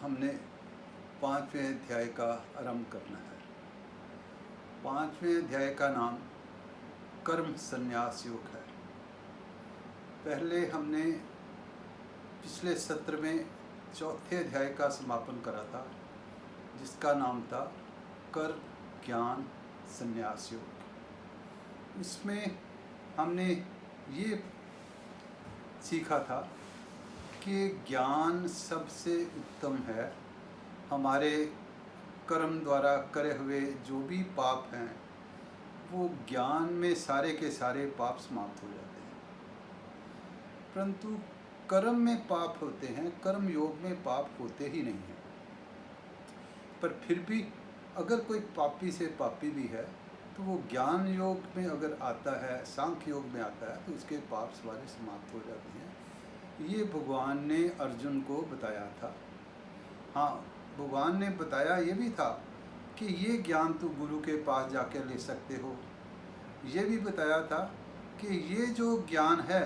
हमने 5वें अध्याय का आरंभ करना है। 5वें अध्याय का नाम कर्म संन्यास योग है। पहले हमने पिछले सत्र में 4थे अध्याय का समापन करा था, जिसका नाम था कर्म ज्ञान संन्यास योग। इसमें हमने ये सीखा था कि ज्ञान सबसे उत्तम है। हमारे कर्म द्वारा करे हुए जो भी पाप हैं, वो ज्ञान में सारे के सारे पाप समाप्त हो जाते हैं। परंतु कर्म में पाप होते हैं, कर्म योग में पाप होते ही नहीं हैं। पर फिर भी अगर कोई पापी से पापी भी है, तो वो ज्ञान योग में अगर आता है, सांख्य योग में आता है, तो उसके पाप सारे समाप्त हो जाते हैं। ये भगवान ने अर्जुन को बताया था। हाँ, भगवान ने बताया ये भी था कि ये ज्ञान तो गुरु के पास जाकर ले सकते हो। ये भी बताया था कि ये जो ज्ञान है,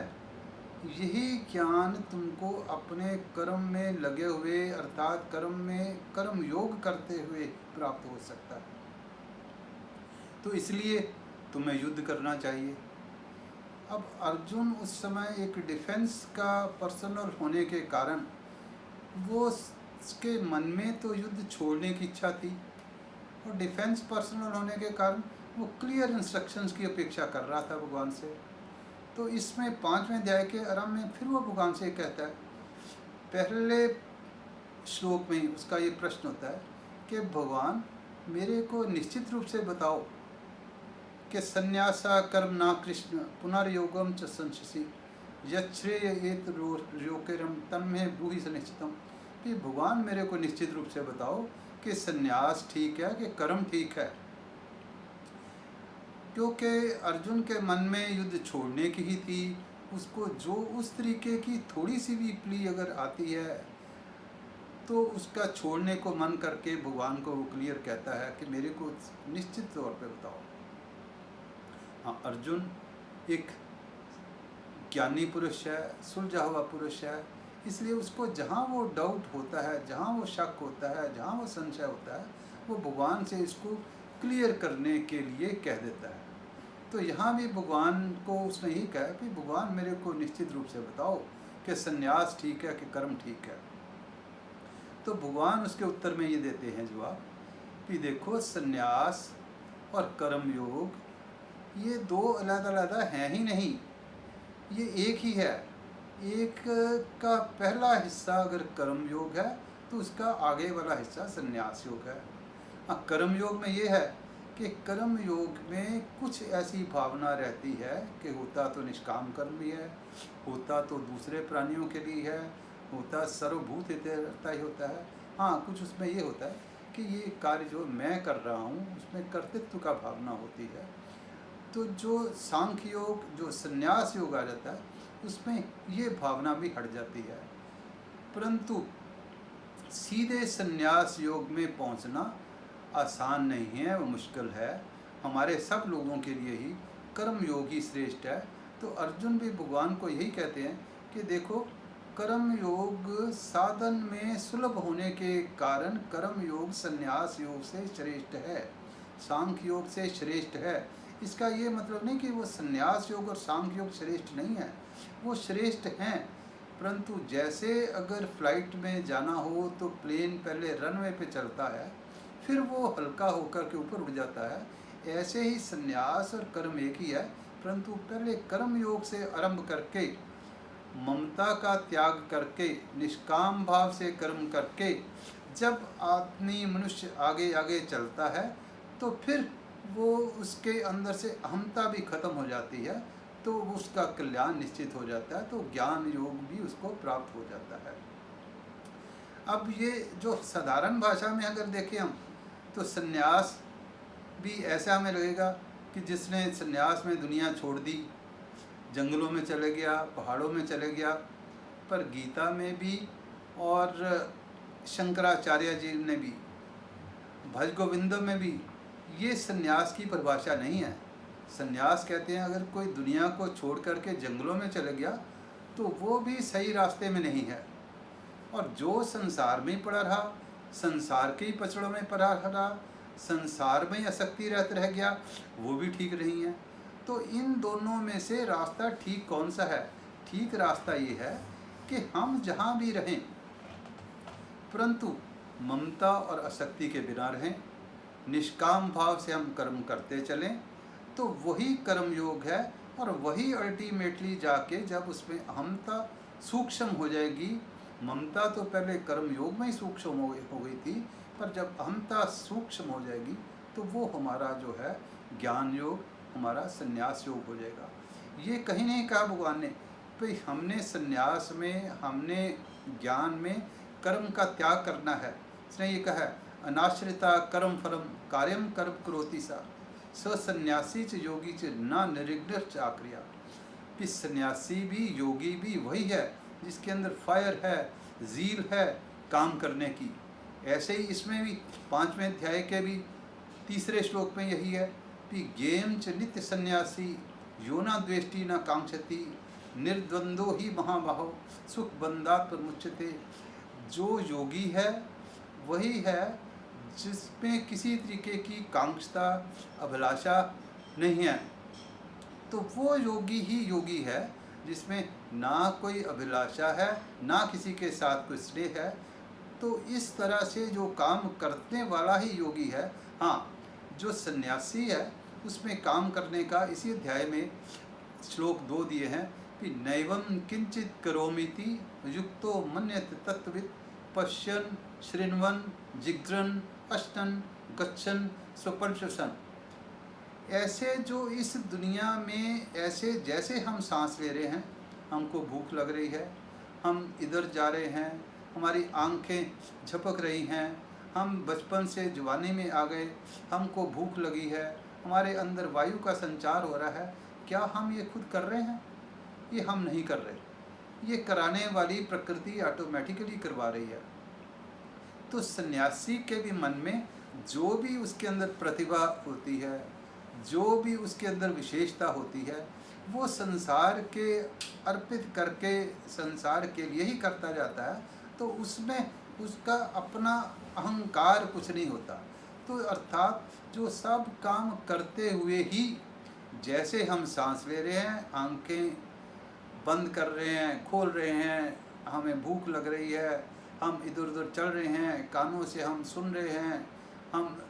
यही ज्ञान तुमको अपने कर्म में लगे हुए, अर्थात कर्म में कर्म योग करते हुए प्राप्त हो सकता है। तो इसलिए तुम्हें युद्ध करना चाहिए। अब अर्जुन उस समय एक डिफेंस का पर्सनल होने के कारण वो उसके मन में तो युद्ध छोड़ने की इच्छा थी, और डिफेंस पर्सनल होने के कारण वो क्लियर इंस्ट्रक्शंस की अपेक्षा कर रहा था भगवान से। तो इसमें 5वें अध्याय के आरंभ में फिर वो भगवान से कहता है, पहले श्लोक में उसका ये प्रश्न होता है कि भगवान मेरे को निश्चित रूप से बताओ कि संन्यासा कर्म ना कृष्ण पुनर्योगम च संशसी यच्छ्रेय एत योकेरम तन्मे ब्रूहि सनिश्चितम। कि भगवान मेरे को निश्चित रूप से बताओ कि संन्यास ठीक है कि कर्म ठीक है। क्योंकि अर्जुन के मन में युद्ध छोड़ने की ही थी। उसको जो उस तरीके की थोड़ी सी भी प्ली अगर आती है, तो उसका छोड़ने को मन करके भगवान को वो क्लियर कहता है कि मेरे को निश्चित तौर पे बताओ। हाँ, अर्जुन एक ज्ञानी पुरुष है, सुलझा हुआ पुरुष है, इसलिए उसको जहाँ वो डाउट होता है, जहाँ वो शक होता है, जहाँ वो संशय होता है, वो भगवान से इसको क्लियर करने के लिए कह देता है। तो यहाँ भी भगवान को उसने ही कहा कि भगवान मेरे को निश्चित रूप से बताओ कि संन्यास ठीक है कि कर्म ठीक है। तो भगवान उसके उत्तर में ये देते हैं जवाब कि देखो, संन्यास और कर्म योग ये दो अलग-अलग हैं ही नहीं, ये एक ही है। एक का पहला हिस्सा अगर कर्म योग है, तो उसका आगे वाला हिस्सा संन्यास योग है। हाँ, कर्म योग में ये है कि कर्म योग में कुछ ऐसी भावना रहती है कि होता तो निष्काम कर्म भी है, होता तो दूसरे प्राणियों के लिए है, होता सर्वभूत हितैषी ही होता है। हाँ, कुछ उसमें ये होता है कि ये कार्य जो मैं कर रहा हूँ, उसमें कर्तृत्व का भावना होती है। तो जो सांख्य योग, जो संन्यास योग आ जाता है, उसमें ये भावना भी हट जाती है। परंतु सीधे संन्यास योग में पहुंचना आसान नहीं है, वो मुश्किल है। हमारे सब लोगों के लिए ही कर्म योग ही श्रेष्ठ है। तो अर्जुन भी भगवान को यही कहते हैं कि देखो, कर्म योग साधन में सुलभ होने के कारण कर्म योग संन्यास योग से श्रेष्ठ है, सांख्य योग से श्रेष्ठ है। इसका ये मतलब नहीं कि वो संन्यास योग और सांख्य योग श्रेष्ठ नहीं है, वो श्रेष्ठ हैं। परंतु जैसे अगर फ्लाइट में जाना हो तो प्लेन पहले रनवे पे चलता है, फिर वो हल्का होकर के ऊपर उड़ जाता है, ऐसे ही संन्यास और कर्म एक ही है। परंतु पहले कर्म योग से आरंभ करके, ममता का त्याग करके, निष्काम भाव से कर्म करके जब आदमी मनुष्य आगे आगे चलता है, तो फिर वो उसके अंदर से अहमता भी खत्म हो जाती है, तो उसका कल्याण निश्चित हो जाता है। तो ज्ञान योग भी उसको प्राप्त हो जाता है। अब ये जो साधारण भाषा में अगर देखें हम, तो संन्यास भी ऐसा हमें लगेगा कि जिसने संन्यास में दुनिया छोड़ दी, जंगलों में चले गया, पहाड़ों में चले गया। पर गीता में भी और शंकराचार्य जी ने भी, भज गोविंद में भी ये संन्यास की परिभाषा नहीं है। संन्यास कहते हैं अगर कोई दुनिया को छोड़ करके जंगलों में चले गया, तो वो भी सही रास्ते में नहीं है। और जो संसार में ही पड़ा रहा, संसार के ही पचड़ों में पड़ा रहा, संसार में ही आसक्ति रह गया, वो भी ठीक नहीं है। तो इन दोनों में से रास्ता ठीक कौन सा है? ठीक रास्ता ये है कि हम जहाँ भी रहें परंतु ममता और आसक्ति के बिना रहें, निष्काम भाव से हम कर्म करते चलें, तो वही कर्म योग है। और वही अल्टीमेटली जाके जब उसमें अहमता सूक्ष्म हो जाएगी, ममता तो पहले कर्म योग में ही सूक्ष्म हो गई थी, पर जब अहमता सूक्ष्म हो जाएगी तो वो हमारा जो है ज्ञान योग, हमारा संन्यास योग हो जाएगा। ये कहीं नहीं कहा भगवान ने भाई हमने संन्यास में, हमने ज्ञान में कर्म का त्याग करना है। इसने ये कहा है अनाश्रिता कर्म फलम कार्यम कर्म करोति सा सन्यासी च योगी च न निरिग्न चाक्रिया। कि सन्यासी भी योगी भी वही है जिसके अंदर फायर है, जील है काम करने की। ऐसे ही इसमें भी 5वें अध्याय के भी 3रे श्लोक में यही है कि गेम च नित्य सन्यासी यो न द्वेष्टि न कांक्षति निर्द्वंदो ही महाबाहो सुख बंदात प्रमुच्यते। जो योगी है वही है जिसमें किसी तरीके की कांक्षता अभिलाषा नहीं है। तो वो योगी ही योगी है जिसमें ना कोई अभिलाषा है, ना किसी के साथ कोई स्नेह है। तो इस तरह से जो काम करने वाला ही योगी है। हाँ, जो सन्यासी है उसमें काम करने का इसी अध्याय में श्लोक 2 दिए हैं कि नैवं किंचित करोमीति युक्तो मन्यते तत्त्ववित् पश्यन् शृण्वन् जिघ्रन् अश्नन् गच्छन् स्वपंचसन। ऐसे जो इस दुनिया में ऐसे जैसे हम सांस ले रहे हैं, हमको भूख लग रही है, हम इधर जा रहे हैं, हमारी आंखें झपक रही हैं, हम बचपन से जवानी में आ गए, हमको भूख लगी है, हमारे अंदर वायु का संचार हो रहा है, क्या हम ये खुद कर रहे हैं? ये हम नहीं कर रहे, ये कराने वाली प्रकृति ऑटोमेटिकली करवा रही है। तो सन्यासी के भी मन में जो भी उसके अंदर प्रतिभा होती है, जो भी उसके अंदर विशेषता होती है, वो संसार के अर्पित करके संसार के लिए ही करता जाता है। तो उसमें उसका अपना अहंकार कुछ नहीं होता। तो अर्थात जो सब काम करते हुए ही, जैसे हम सांस ले रहे हैं, आंखें बंद कर रहे हैं, खोल रहे हैं, हमें भूख लग रही है, हम इधर उधर चल रहे हैं, कानों से हम सुन रहे हैं, हम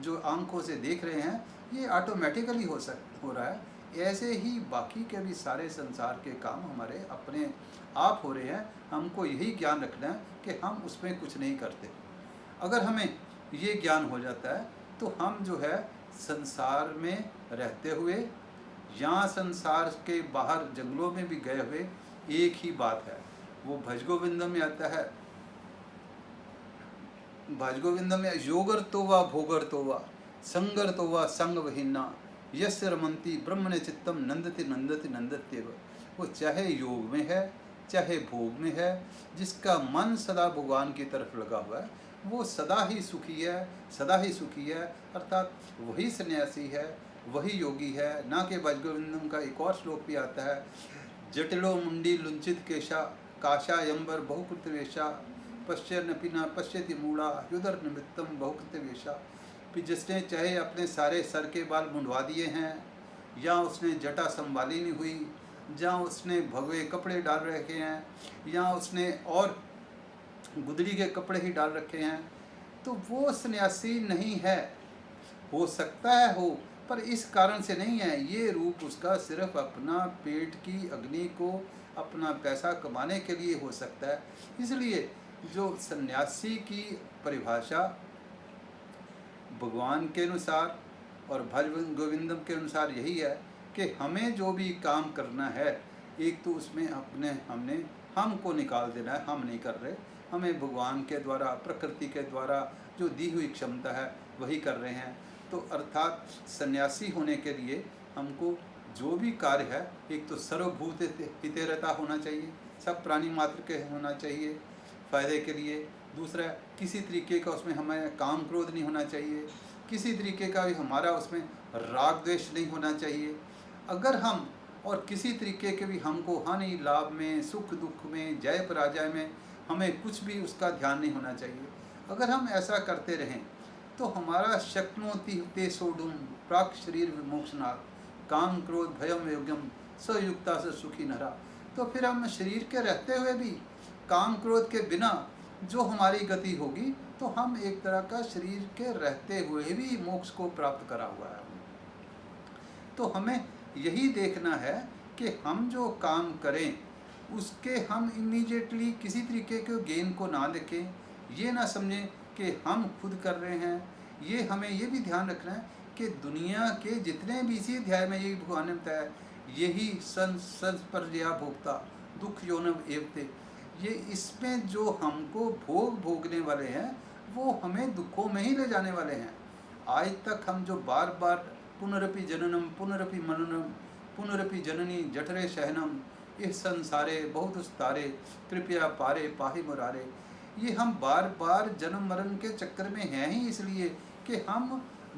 जो आंखों से देख रहे हैं, ये ऑटोमेटिकली हो रहा है। ऐसे ही बाकी के भी सारे संसार के काम हमारे अपने आप हो रहे हैं। हमको यही ज्ञान रखना है कि हम उसमें कुछ नहीं करते। अगर हमें ये ज्ञान हो जाता है तो हम जो है संसार में रहते हुए या संसार के बाहर जंगलों में भी गए हुए एक ही बात है। वो भज गोविंदम में आता है, भज गोविंदम में योगर तो वा भोगर तो वा संगर तो वा संग वहीना यस्य रमंती ब्रह्मणे चित्तम नंदति नंदति नंदत्येव। वो चाहे योग में है चाहे भोग में है, जिसका मन सदा भगवान की तरफ लगा हुआ है वो सदा ही सुखी है, सदा ही सुखी है। अर्थात वही सन्यासी है, वही योगी है। ना के भज गोविंदम का एक और श्लोक भी आता है, जटिलो मुंडी लुंचित केशा काशा यंबर बहुकृत वेशा पश्य नपिना पश्यति मूढ़ा युदर निमित्तम बहुकृत वेशा। फिर जिसने चाहे अपने सारे सर के बाल मुंडवा दिए हैं, या उसने जटा संभाली नहीं हुई, या उसने भगवे कपड़े डाल रखे हैं, या उसने और गुदड़ी के कपड़े ही डाल रखे हैं, तो वो सन्यासी नहीं है। हो सकता है हो, पर इस कारण से नहीं है। ये रूप उसका सिर्फ अपना पेट की अग्नि को, अपना पैसा कमाने के लिए हो सकता है। इसलिए जो सन्यासी की परिभाषा भगवान के अनुसार और भज गोविंदम के अनुसार यही है कि हमें जो भी काम करना है, एक तो उसमें हमको निकाल देना है, हम नहीं कर रहे, हमें भगवान के द्वारा, प्रकृति के द्वारा जो दी हुई क्षमता है वही कर रहे हैं। तो अर्थात सन्यासी होने के लिए हमको जो भी कार्य है, एक तो सर्वभूत हितेरता होना चाहिए, सब प्राणी मात्र के होना चाहिए फ़ायदे के लिए। दूसरा, किसी तरीके का उसमें हमें काम क्रोध नहीं होना चाहिए, किसी तरीके का भी हमारा उसमें राग द्वेष नहीं होना चाहिए। अगर हम और किसी तरीके के भी हमको हानि लाभ में, सुख दुख में, जय पराजय में हमें कुछ भी उसका ध्यान नहीं होना चाहिए। अगर हम ऐसा करते रहें तो हमारा शक्नोति ते सोढ़ुम प्राक शरीर विमोक्षणात् काम क्रोध भयम योग्यम सयुक्ता से सुखी नरा। तो फिर हम शरीर के रहते हुए भी काम क्रोध के बिना जो हमारी गति होगी, तो हम एक तरह का शरीर के रहते हुए भी मोक्ष को प्राप्त करा हुआ है। तो हमें यही देखना है कि हम जो काम करें उसके हम इमीडिएटली किसी तरीके के गेन को ना देखें, ये ना समझें कि हम खुद कर रहे हैं। ये हमें ये भी ध्यान रखना है कि दुनिया के जितने भी, इसी अध्याय में यही भगवान ने बताया, यही संस्पर्शया भोक्ता दुख योनव एवते, ये इसमें जो हमको भोग भोगने वाले हैं वो हमें दुखों में ही ले जाने वाले हैं। आज तक हम जो बार बार पुनरपि जननम पुनरपि मननम पुनरपि जननी जठरे शहनम इस संसारे बहुत उस्तारे कृपया पारे पाहि मुरारे, ये हम बार बार जन्म मरण के चक्कर में हैं ही इसलिए कि हम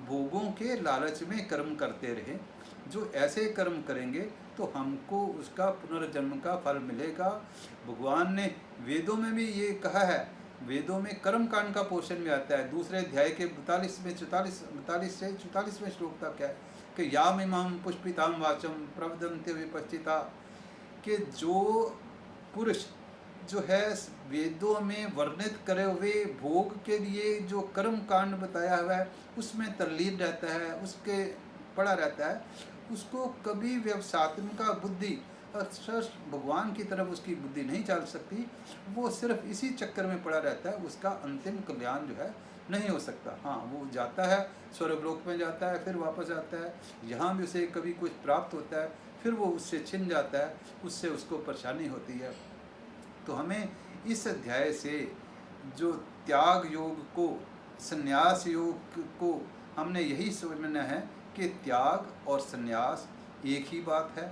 भोगों के लालच में कर्म करते रहे। जो ऐसे कर्म करेंगे तो हमको उसका पुनर्जन्म का फल मिलेगा। भगवान ने वेदों में भी ये कहा है, वेदों में कर्म कांड का पोर्शन में आता है, दूसरे अध्याय के 42 से 44वें श्लोक तक है कि याम इमाम पुष्पिताम वाचम प्रवदन्ते विपश्चिता, कि जो पुरुष जो है वेदों में वर्णित करे हुए भोग के लिए जो कर्म कांड बताया हुआ है उसमें तल्लीन रहता है, उसके पड़ा रहता है, उसको कभी व्यवसायत्म का बुद्धि अर्थात भगवान की तरफ उसकी बुद्धि नहीं चल सकती। वो सिर्फ इसी चक्कर में पड़ा रहता है, उसका अंतिम कल्याण जो है नहीं हो सकता। हाँ, वो जाता है स्वर्गलोक में जाता है, फिर वापस आता है, यहाँ भी उसे कभी कुछ प्राप्त होता है, फिर वो उससे छिन जाता है, उससे उसको परेशानी होती है। तो हमें इस अध्याय से जो त्याग योग को, संन्यास योग को, हमने यही समझना है कि त्याग और संन्यास एक ही बात है।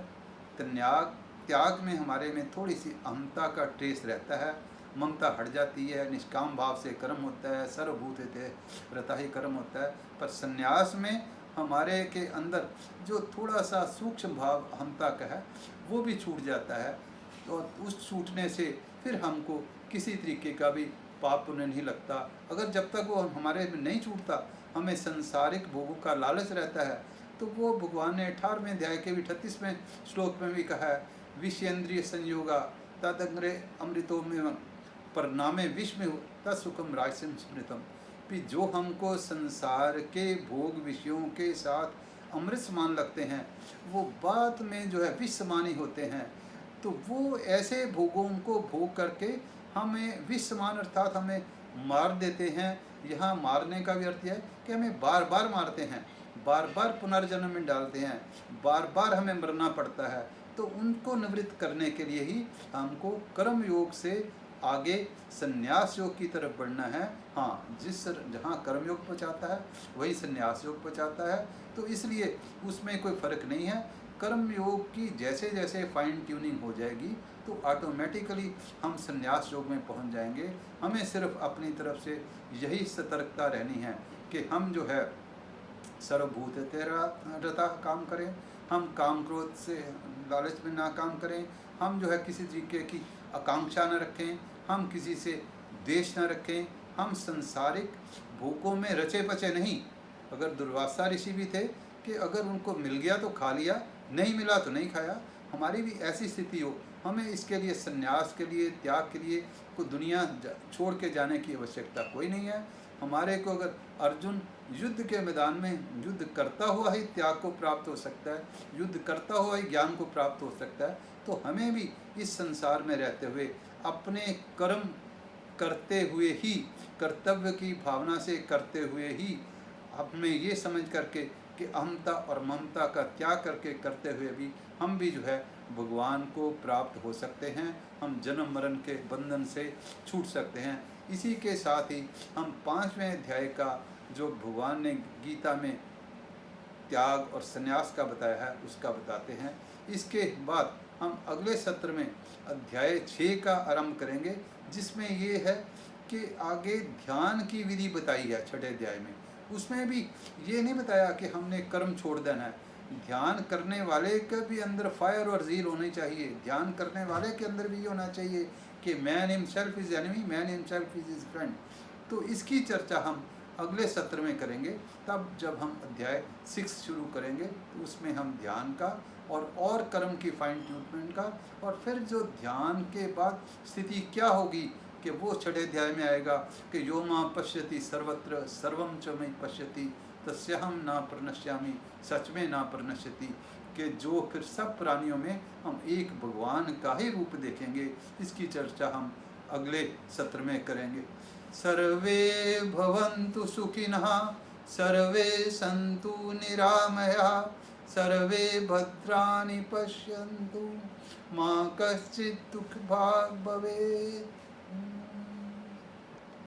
त्याग में हमारे में थोड़ी सी अहमता का ट्रेस रहता है, ममता हट जाती है, निष्काम भाव से कर्म होता है, सर्वभूत रता ही कर्म होता है। पर संन्यास में हमारे के अंदर जो थोड़ा सा सूक्ष्म भाव अहमता का है वो भी छूट जाता है, और उस छूटने से फिर हमको किसी तरीके का भी पाप पुण्य नहीं लगता। अगर जब तक वो हमारे में नहीं छूटता, हमें संसारिक भोगों का लालच रहता है, तो वो भगवान ने 18वें अध्याय के 38वें श्लोक में भी कहा है, विषयेंद्रिय संयोगा तदंग्रे अमृतो में परिणामे विष में तत्सुखम राजसम स्मृतम, कि जो हमको संसार के भोग विषयों के साथ अमृत समान लगते हैं वो बाद में जो है विष समान ही होते हैं। तो वो ऐसे भोगों को भोग करके हमें विष समान अर्थात हमें मार देते हैं। यहाँ मारने का भी अर्थ है कि हमें बार बार मारते हैं, बार बार पुनर्जन्म में डालते हैं, बार बार हमें मरना पड़ता है। तो उनको निवृत्त करने के लिए ही हमको कर्म योग से आगे संन्यास योग की तरफ बढ़ना है। हाँ, जहाँ कर्म योग पहुँचाता है वही संन्यास योग पहुँचाता है। तो इसलिए उसमें कोई फ़र्क नहीं है। कर्म योग की जैसे जैसे फाइन ट्यूनिंग हो जाएगी तो ऑटोमेटिकली हम संन्यास योग में पहुंच जाएंगे। हमें सिर्फ अपनी तरफ से यही सतर्कता रहनी है कि हम जो है सर्वभूत रता काम करें, हम काम क्रोध से लालच में ना काम करें, हम जो है किसी तरीके की आकांक्षा न रखें, हम किसी से द्वेष न रखें, हम संसारिक भोगों में रचे पचे नहीं। अगर दुर्वासा ऋषि भी थे कि अगर उनको मिल गया तो खा लिया, नहीं मिला तो नहीं खाया, हमारी भी ऐसी स्थिति हो। हमें इसके लिए संन्यास के लिए, त्याग के लिए को दुनिया छोड़ के जाने की आवश्यकता कोई नहीं है। हमारे को अगर अर्जुन युद्ध के मैदान में युद्ध करता हुआ ही त्याग को प्राप्त हो सकता है, युद्ध करता हुआ ही ज्ञान को प्राप्त हो सकता है, तो हमें भी इस संसार में रहते हुए अपने कर्म करते हुए ही, कर्तव्य की भावना से करते हुए ही, हमें ये समझ करके कि अहमता और ममता का त्याग करके करते हुए भी हम भी जो है भगवान को प्राप्त हो सकते हैं, हम जन्म मरण के बंधन से छूट सकते हैं। इसी के साथ ही हम 5वें अध्याय का जो भगवान ने गीता में त्याग और संन्यास का बताया है उसका बताते हैं। इसके बाद हम अगले सत्र में अध्याय 6 का आरंभ करेंगे, जिसमें ये है कि आगे ध्यान की विधि बताई है 6ठे अध्याय में। उसमें भी ये नहीं बताया कि हमने कर्म छोड़ देना है, ध्यान करने वाले के भी अंदर फायर और ज़ील होनी चाहिए। ध्यान करने वाले के अंदर भी ये होना चाहिए कि man himself is enemy, man himself is his friend. तो इसकी चर्चा हम अगले सत्र में करेंगे। तब जब हम अध्याय 6 शुरू करेंगे तो उसमें हम ध्यान का और कर्म की फाइन ट्यूटमेंट का, और फिर जो ध्यान के बाद स्थिति क्या होगी कि वो 6 अध्याय में आएगा कि यो मां पश्यति सर्वत्र सर्वम च मयि पश्यति तस्याहम ना प्रणश्यामि, सच में ना प्रणश्यति, कि जो फिर सब प्राणियों में हम एक भगवान का ही रूप देखेंगे। इसकी चर्चा हम अगले सत्र में करेंगे। सर्वे भवन्तु सुखिनः, सर्वे सन्तु निरामयाः, सर्वे भद्राणि पश्यन्तु मा कश्चित् दुःखभाग् भवेत्।